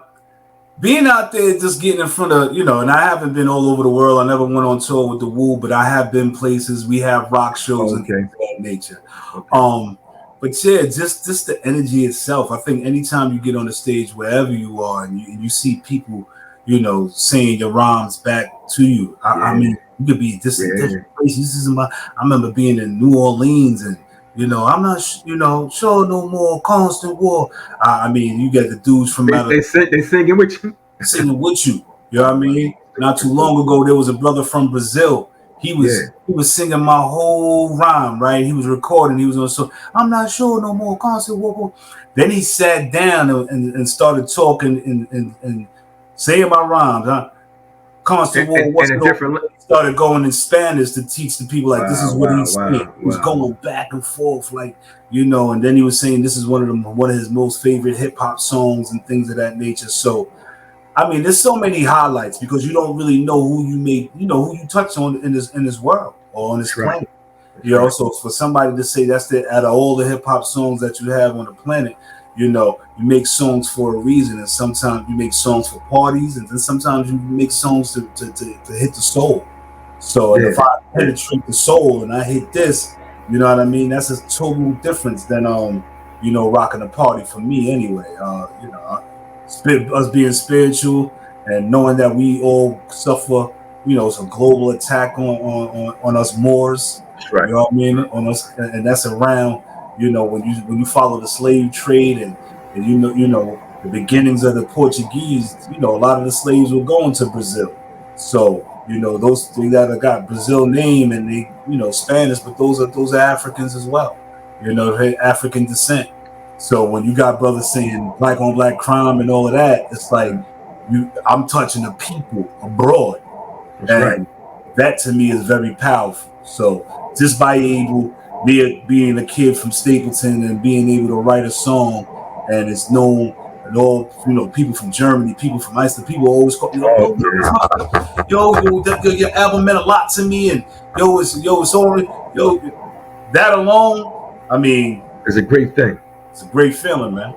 Speaker 2: Being out there, just getting in front of, and I haven't been all over the world. I never went on tour with the Woo, but I have been places. We have rock shows and
Speaker 1: Okay.
Speaker 2: things of that nature.
Speaker 1: Okay.
Speaker 2: But yeah, just the energy itself. I think anytime you get on the stage, wherever you are, and you see people, saying your rhymes back to you. I
Speaker 1: Yeah.
Speaker 2: mean, you could be this in
Speaker 1: Yeah.
Speaker 2: different places. This is I remember being in New Orleans, and I'm not, sure no more constant war. I mean, you get the dudes from out of
Speaker 1: They singing with you.
Speaker 2: singing with you. You know what I
Speaker 1: Oh,
Speaker 2: mean? Not too
Speaker 1: that's so
Speaker 2: long
Speaker 1: cool.
Speaker 2: ago, there was a brother from Brazil. He
Speaker 1: Yeah.
Speaker 2: was he was singing my whole rhyme, right? He was recording. He was on so I'm not sure no more constant war. Then he sat down and started talking and saying my rhymes. Huh? Constant war, what's
Speaker 1: And a
Speaker 2: going on?
Speaker 1: different.
Speaker 2: He started going in Spanish to teach the people like this
Speaker 1: Wow.
Speaker 2: is what
Speaker 1: Wow.
Speaker 2: he's saying.
Speaker 1: Wow.
Speaker 2: He was
Speaker 1: Wow.
Speaker 2: going back and forth like and then he was saying this is one of his most favorite hip hop songs and things of that nature. So I mean, there's so many highlights because you don't really know who you who you touch on in this world or on this
Speaker 1: That's right.
Speaker 2: planet.
Speaker 1: That's right.
Speaker 2: So for somebody to say that's out of all the hip hop songs that you have on the planet, you make songs for a reason, and sometimes you make songs for parties, and then sometimes you make songs to hit the soul. So, and
Speaker 1: Yeah.
Speaker 2: if I
Speaker 1: Yeah.
Speaker 2: penetrate the soul and I hit this, you know what I mean? That's a total difference than rocking a party for me anyway. Us being spiritual and knowing that we all suffer, it's a global attack on us Moors.
Speaker 1: That's right.
Speaker 2: You know what I mean? On us, and that's around. When you follow the slave trade and the beginnings of the Portuguese. A lot of the slaves were going to Brazil. So those three that got Brazil name and they Spanish, but those are Africans as well. They African descent. So when you got brothers saying black on black crime and all of that, it's like I'm touching the people abroad,
Speaker 1: That's right.
Speaker 2: and that to me is very powerful. So just by being a kid from Stapleton and being able to write a song, and it's known. And all people from Germany, people from Iceland, people always call me,
Speaker 1: Oh yeah.
Speaker 2: your album meant a lot to me, and it's only that alone. I mean,
Speaker 1: It's a great thing.
Speaker 2: it's a great feeling, man.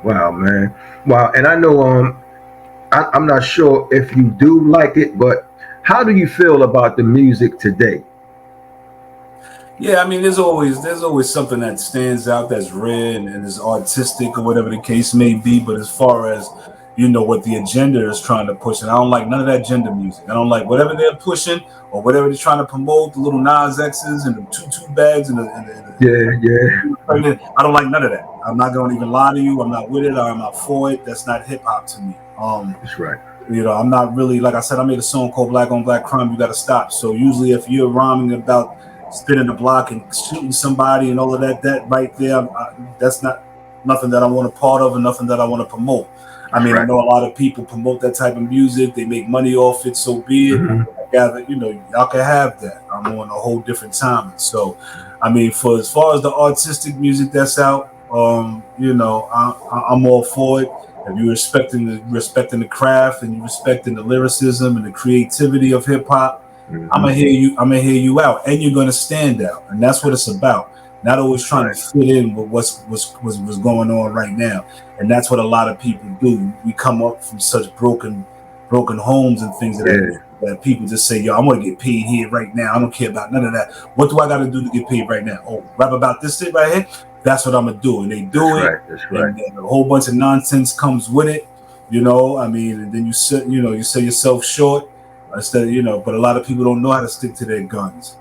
Speaker 1: Wow, man. Wow. And I know I'm not sure if you do like it, but how do you feel about the music today?
Speaker 2: Yeah, I mean, there's always something that stands out that's rare and is artistic or whatever the case may be. But as far as what the agenda is trying to push, and I don't like none of that gender music. I don't like whatever they're pushing or whatever they're trying to promote. The little Nas X's and the tutu bags
Speaker 1: Yeah, yeah.
Speaker 2: I don't like none of that. I'm not going to even lie to you. I'm not with it. I'm not for it. That's not hip hop to me.
Speaker 1: That's right.
Speaker 2: I'm not really, like I said, I made a song called Black on Black Crime. You got to stop. So usually, if you're rhyming about spinning the block and shooting somebody and all of that right there, that's not nothing that I want a part of and nothing that I want to promote. I mean, I
Speaker 1: Right.
Speaker 2: know a lot of people promote that type of music. They make money off it. So be it.
Speaker 1: Hmm.
Speaker 2: I gather, y'all can have that. I'm on a whole different timing. So, I mean, for as far as the artistic music that's out, I'm all for it. If you're respecting the craft and you respecting the lyricism and the creativity of hip hop, I'm
Speaker 1: Hmm.
Speaker 2: gonna hear you. I'm gonna hear you out, and you're gonna stand out, and that's what it's about. Not always trying to
Speaker 1: Right.
Speaker 2: fit in with what's going on right now, and that's what a lot of people do. We come up from such broken homes and things of
Speaker 1: Yeah.
Speaker 2: that people just say, "Yo, I want to get paid here right now. I don't care about none of that. What do I got to do to get paid right now? Oh, rap about this shit right here. That's what I'm gonna do." And they
Speaker 1: That's
Speaker 2: do it,
Speaker 1: right. That's right.
Speaker 2: and a whole bunch of nonsense comes with it. I mean, and then you sell yourself short instead. But a lot of people don't know how to stick to their guns.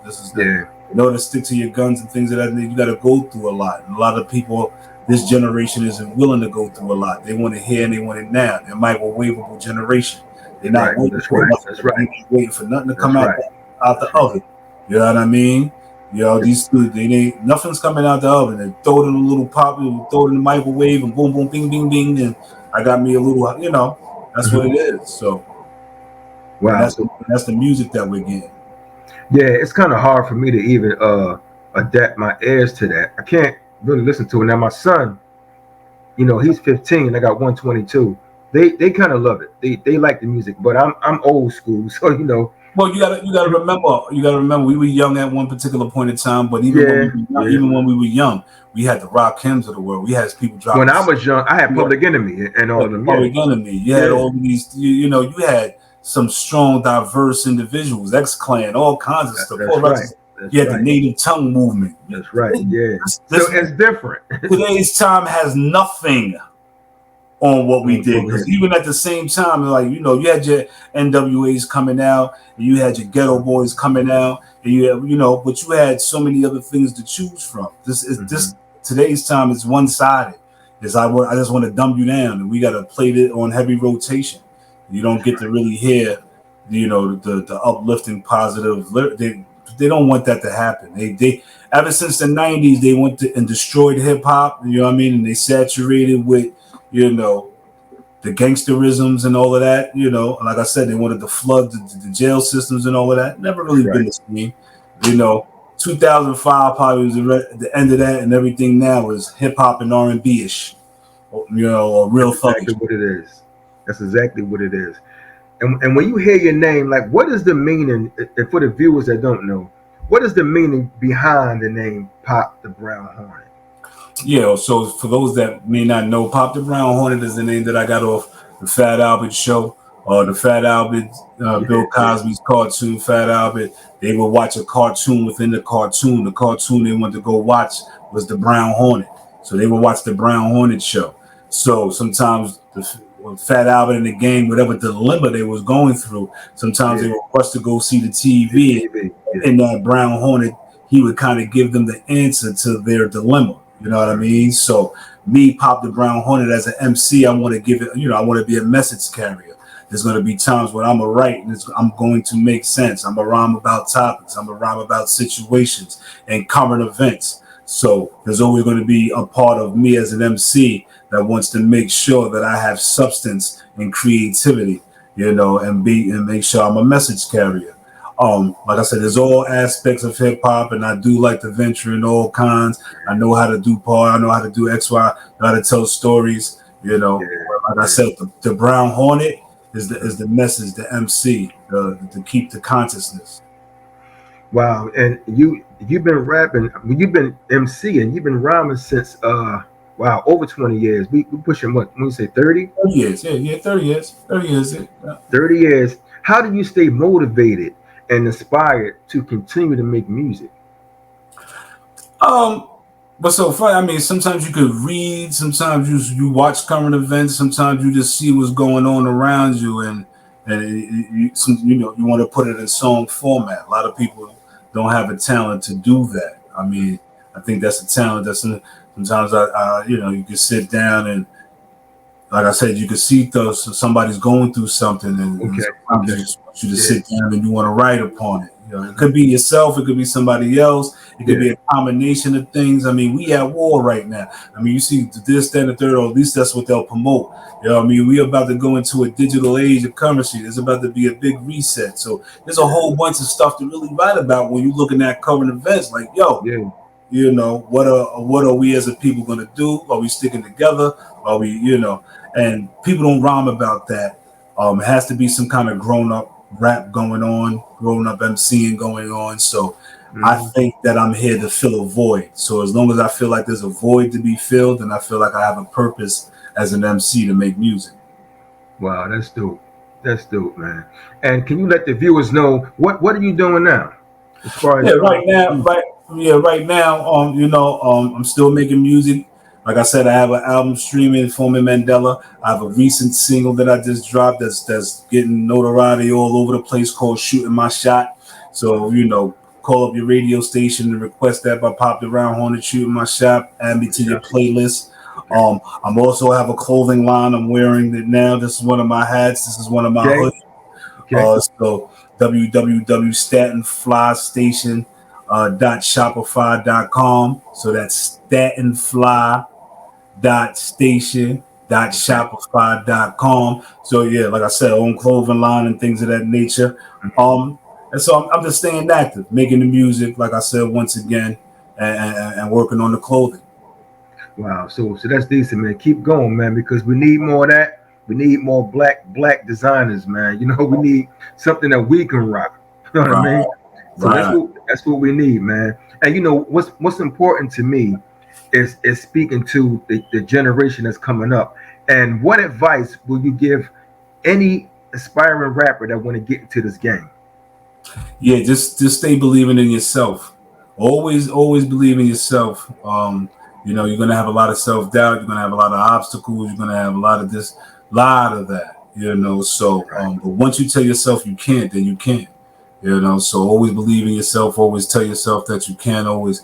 Speaker 2: This is
Speaker 1: Yeah.
Speaker 2: in order to stick to your guns and things of that, you got to go through a lot. And a lot of people, this generation isn't willing to go through a lot. They want it here and they want it now. They're microwavable generation. They're not
Speaker 1: Right.
Speaker 2: waiting
Speaker 1: That's
Speaker 2: for
Speaker 1: right.
Speaker 2: nothing.
Speaker 1: That's right.
Speaker 2: They're not waiting for nothing to
Speaker 1: That's
Speaker 2: come
Speaker 1: right.
Speaker 2: out the oven. You know what I mean? These dudes, nothing's coming out the oven. They throw it in a little pop, throw it in the microwave, and boom, boom, bing, bing, bing, and I got me a little. That's what it is. So, and
Speaker 1: Wow.
Speaker 2: that's the music that we're getting.
Speaker 1: Yeah, it's kind of hard for me to even adapt my ears to that. I can't really listen to it. Now my son, he's 15. I got 122. they kind of love it. They like the music, but I'm old school, so
Speaker 2: Well, you gotta remember we were young at one particular point in time, but
Speaker 1: yeah, yeah.
Speaker 2: even when we were young, we had the rock hymns of the world. We had people
Speaker 1: When
Speaker 2: dropping
Speaker 1: I was young, I had Public Enemy and all of them. Yeah,
Speaker 2: Public Enemy. You had
Speaker 1: yeah.
Speaker 2: all these, you had some strong, diverse individuals, X Clan, all kinds of stuff.
Speaker 1: That's right.
Speaker 2: You
Speaker 1: That's
Speaker 2: had the
Speaker 1: right.
Speaker 2: native tongue movement.
Speaker 1: That's right. Yeah. So
Speaker 2: This
Speaker 1: it's different.
Speaker 2: today's time has nothing on what we did, because even at the same time, like you had your NWAs coming out, and you had your Ghetto Boys coming out, and but you had so many other things to choose from. This today's time is one sided. I just want to dumb you down, and we got to play it on heavy rotation. You don't get to really hear, the uplifting, positive. They don't want that to happen. They ever since the '90s they went and destroyed hip hop. You know what I mean? And they saturated with the gangsterisms and all of that. Like I said, they wanted to flood the jail systems and all of that. Never really been the same. 2005 probably was the end of that, and everything now is hip hop and R&B ish, or real
Speaker 1: That's exactly what it is. That's exactly what it is. And when you hear your name, like, what is the meaning? And for the viewers that don't know, what is the meaning behind the name Pop the Brown Hornet?
Speaker 2: Yeah, so for those that may not know, Pop the Brown Hornet is the name that I got off the Fat Albert show, or the Fat Albert, Bill Cosby's cartoon, Fat Albert. They would watch a cartoon within the cartoon. The cartoon they wanted to go watch was the Brown Hornet. So they would watch the Brown Hornet show. So sometimes when Fat Albert and the gang, whatever dilemma they was going through, sometimes they would rush to go see the TV. And that Brown Hornet, he would kind of give them the answer to their dilemma. You know what I mean? So me, Pop the Brown Hornet, as an MC, I want to give it, I want to be a message carrier. There's going to be times when I'm going to write and I'm going to make sense. I'm going to rhyme about topics. I'm going to rhyme about situations and current events. So there's always going to be a part of me as an MC that wants to make sure that I have substance and creativity, and make sure I'm a message carrier. Like I said, there's all aspects of hip hop, and I do like to venture in all kinds. I know how to do part. I know how to do X, Y. I know how to tell stories. Like I said, the Brown Hornet is the message, the MC, to keep the consciousness.
Speaker 1: Wow, and you've been rapping, you've been MC, and you've been rhyming since over 20 years. We pushing what? When you say 30?
Speaker 2: 30 years, yeah, 30 years, 30 years, yeah.
Speaker 1: 30 years. How do you stay motivated and inspired to continue to make music?
Speaker 2: But so funny. I mean, sometimes you could read, sometimes you watch current events, sometimes you just see what's going on around you, and you want to put it in song format. A lot of people don't have a talent to do that. I mean, I think that's a talent. Sometimes you can sit down and, like I said, you can see somebody's going through something, and sometimes they just want you to sit down and you want to write upon it. It could be yourself, it could be somebody else, it could be a combination of things. I mean, we at war right now. I mean, you see this, that, and the third, or at least that's what they'll promote. I mean, we're about to go into a digital age of currency. There's about to be a big reset. So there's a whole bunch of stuff to really write about when you're looking at current events. Like, what are we as a people going to do? Are we sticking together? Are we, and people don't rhyme about that. It has to be some kind of grown-up rap going on, grown-up MCing going on. So I think that I'm here to fill a void. So as long as I feel like there's a void to be filled, and I feel like I have a purpose as an MC to make music.
Speaker 1: Wow, that's dope. That's dope, man. And can you let the viewers know what are you doing now? As far as
Speaker 2: right now, I'm still making music. Like I said, I have an album streaming, Foreman Mandela. I have a recent single that I just dropped that's getting notoriety all over the place called Shooting My Shot. So, call up your radio station and request that by Pop the Brown Hornet, Shooting My Shot. Add me to your playlist. I'm also have a clothing line I'm wearing it now. This is one of my hats. This is one of my hoods. So www.statenflystation.shopify.com. So that's statenfly.station.shopify.com. So like I said, own clothing line and things of that nature. And so I'm just staying active, making the music, like I said, once again, and working on the clothing.
Speaker 1: Wow, so that's decent, man. Keep going, man, because we need more of that. We need more black designers, man. We need something that we can rock. You know what I mean? So that's what we need, man. And what's important to me is speaking to the generation that's coming up. And what advice will you give any aspiring rapper that want to get into this game?
Speaker 2: Yeah, just stay believing in yourself. Always believe in yourself. You're gonna have a lot of self-doubt, you're gonna have a lot of obstacles, you're gonna have a lot of this, lot of that, So but once you tell yourself you can't, then you can't. So always believe in yourself, always tell yourself that you can, always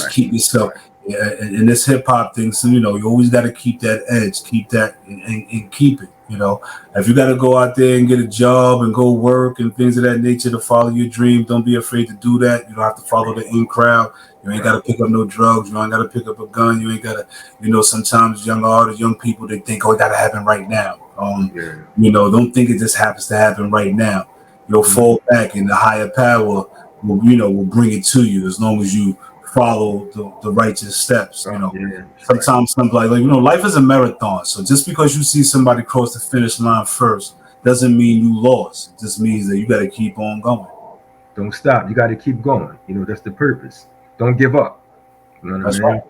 Speaker 2: keep yourself in this hip hop thing. So you always got to keep that edge, keep that and keep it. If you got to go out there and get a job and go work and things of that nature to follow your dream, don't be afraid to do that. You don't have to follow the in crowd. You ain't got to pick up no drugs. You ain't got to pick up a gun. You ain't got to, sometimes young artists, young people, they think, oh, it got to happen right now. Don't think it just happens to happen right now. You'll fall back and the higher power will bring it to you as long as you follow the righteous steps. Sometimes somebody life is a marathon. So just because you see somebody cross the finish line first doesn't mean you lost. It just means that you got to keep on going.
Speaker 1: Don't stop. You got to keep going. That's the purpose. Don't give up.
Speaker 2: That's right.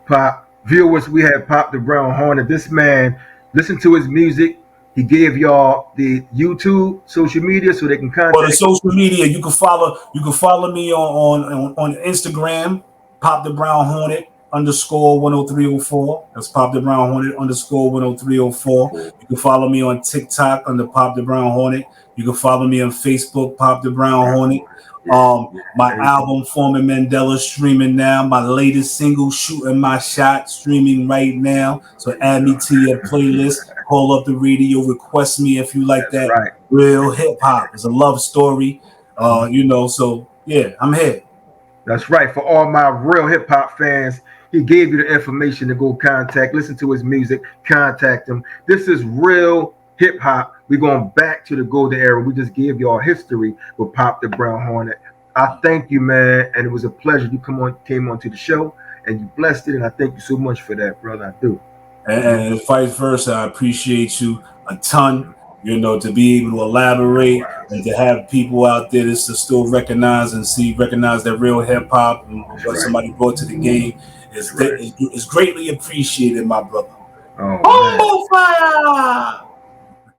Speaker 1: Pop viewers, we have Pop the Brown Hornet. This man, listen to his music. He gave y'all the YouTube, social media, so they can contact.
Speaker 2: For the social media, you can follow me on Instagram, Pop the Brown Hornet _10304. That's Pop the Brown Hornet _10304. You can follow me on TikTok under Pop the Brown Hornet. You can follow me on Facebook, Pop the Brown Hornet. My album Foreman Mandela streaming now. My latest single Shooting My Shot streaming right now. So add me to your playlist. Call up the radio, request me if you like that real hip hop. It's a love story. So yeah, I'm here.
Speaker 1: That's right. For all my real hip hop fans, he gave you the information to go contact, listen to his music, contact him. This is real hip hop. We're going back to the golden era. We just gave y'all history with Pop the Brown Hornet. I thank you, man, and it was a pleasure. You came on to the show, and you blessed it, and I thank you so much for that, brother. I do.
Speaker 2: And vice versa, I appreciate you a ton. To be able to elaborate and to have people out there to still recognize that real hip hop and what somebody brought to the game is greatly appreciated, my brother.
Speaker 1: Oh, fire!